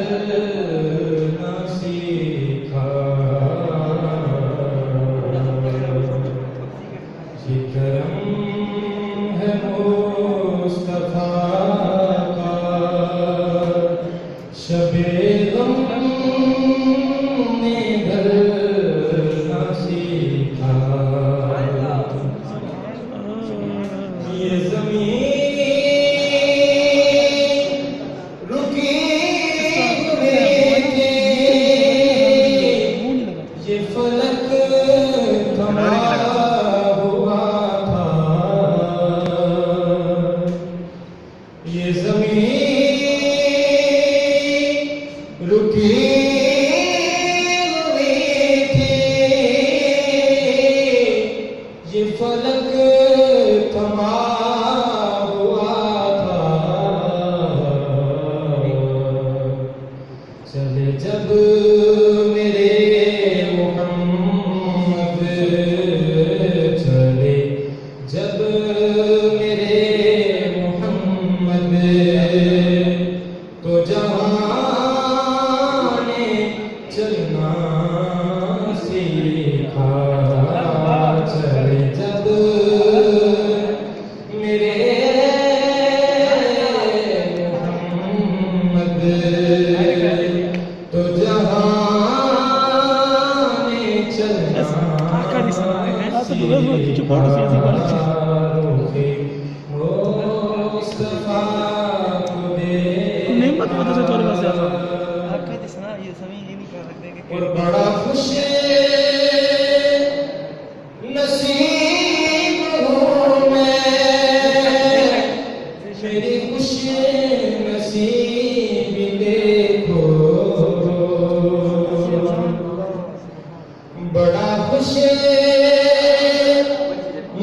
نہ سیکھا، یہ کرم ہے مصطفیٰ کا، شب غم نے گھر نہ سیکھا، یہ زمین رکی ہوئی تھی، یہ فلک تھما ہوا تھا، یہ زمین رکی ہوئی تھی، یہ فلک تھما ہوا تھا، چلے جب میرے محمد، چلے جب میرے محمد، تو جہاں نے چلنا سیکھا، چلے جب میرے محمد، تو جہاں نے چلنا سیکھا، مصطفیٰ کو اور بڑا خوش نصیب ہوں میں، میری خوش نصیب دیکھو، بڑا خوش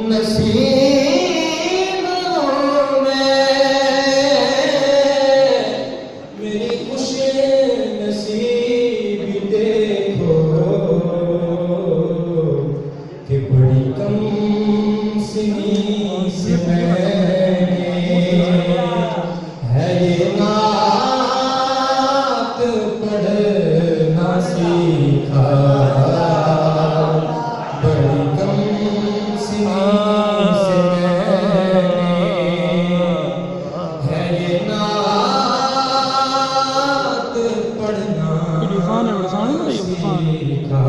نصیب ہوں میں، میری خوش نصیب دیکھو، کہ بڑی کم سنی سے میں نے ہے یہ نعت پڑھنا سیکھا، بڑی کم سنی سے میں نے ہے یہ نعت پڑھنا سیکھا،